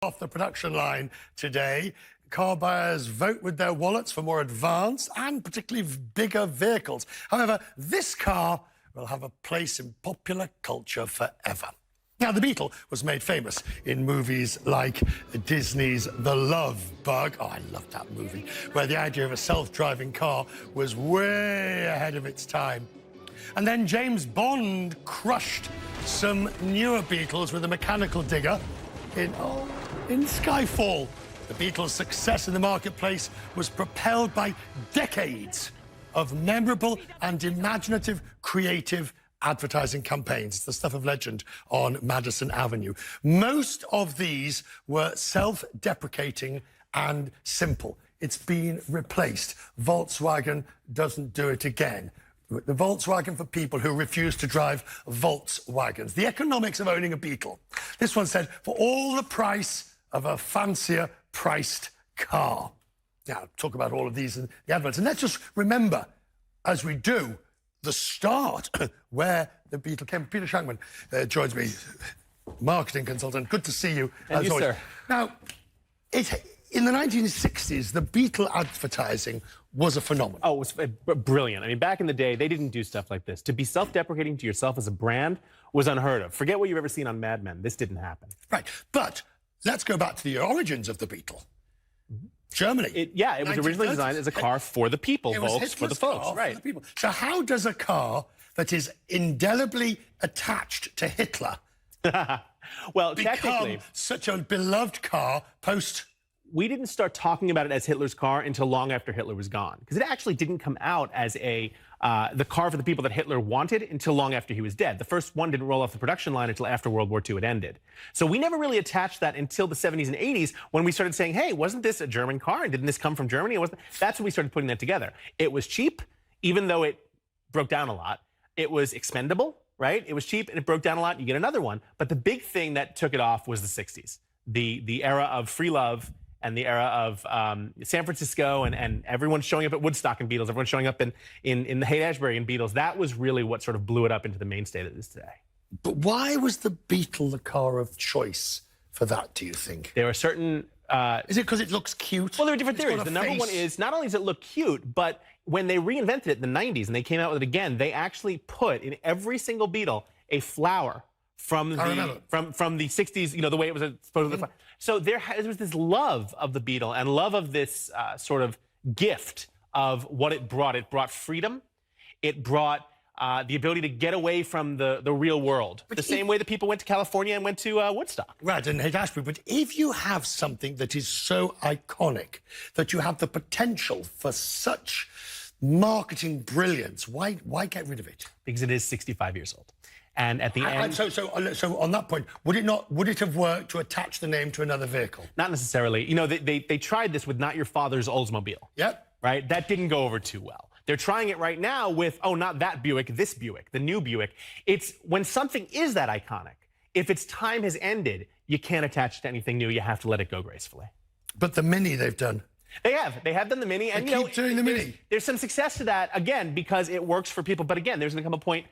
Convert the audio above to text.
Off the production line today, car buyers vote with their wallets for more advanced and particularly bigger vehicles. However, this car will have a place in popular culture forever. Now, the Beetle was made famous in movies like Disney's The Love Bug. Oh, I loved that movie, where the idea of a self-driving car was way ahead of its time. And then James Bond crushed some newer Beetles with a mechanical digger in Skyfall. The Beetle's success in the marketplace was propelled by decades of memorable and imaginative, creative advertising campaigns. It's the stuff of legend on Madison Avenue. Most of these were self-deprecating and simple. It's been replaced. Volkswagen doesn't do it again. The Volkswagen for people who refuse to drive Volkswagens. The economics of owning a Beetle. This one said, for all the price of a fancier priced car. Now, talk about all of these in the adverts. And let's just remember, as we do, the start where the Beetle came. Peter Shankman joins me, marketing consultant. Good to see you. And you, always. sir. Now, in the 1960s, the Beetle advertising was a phenomenon. Oh, it was brilliant. I mean, back in the day, they didn't do stuff like this. To be self-deprecating to yourself as a brand was unheard of. Forget what you've ever seen on Mad Men. This didn't happen. Right, but let's go back to the origins of the Beetle. Germany. It was originally designed as a car for the people, Volks, for the folks. Right. For the people. So how does a car that is indelibly attached to Hitler well, become technically, such a beloved car post? We didn't start talking about it as Hitler's car until long after Hitler was gone, because it actually didn't come out as the car for the people that Hitler wanted until long after he was dead. The first one didn't roll off the production line until after World War II had ended. So we never really attached that until the 70s and 80s when we started saying, hey, wasn't this a German car? And didn't this come from Germany? That's when we started putting that together. It was cheap, even though it broke down a lot. It was expendable, right? It was cheap and it broke down a lot. You get another one. But the big thing that took it off was the 60s, the era of free love, and the era of San Francisco and everyone showing up at Woodstock and Beatles, everyone showing up in the Haight-Ashbury and Beatles. That was really what sort of blew it up into the mainstay that it is today. But why was the Beetle the car of choice for that, do you think? There are certain... is it because it looks cute? Well, there are different theories. The number one is, not only does it look cute, but when they reinvented it in the 90s and they came out with it again, they actually put in every single Beetle a flower from the 60s, you know, the way it was supposed to look. So there was this love of the Beetle and love of this sort of gift of what it brought. It brought freedom. It brought the ability to get away from the real world. But the same way that people went to California and went to Woodstock. Right, and Haight-Ashbury. But if you have something that is so iconic, that you have the potential for such marketing brilliance, why get rid of it? Because it is 65 years old. And at the end... So on that point, would it have worked to attach the name to another vehicle? Not necessarily. You know, they tried this with Not Your Father's Oldsmobile. Yep. Right? That didn't go over too well. They're trying it right now with, oh, not that Buick, this Buick, the new Buick. It's when something is that iconic, if its time has ended, you can't attach it to anything new. You have to let it go gracefully. But the Mini they've done. They have done the Mini, and keep doing the Mini. There's some success to that, again, because it works for people. But again, there's going to come a point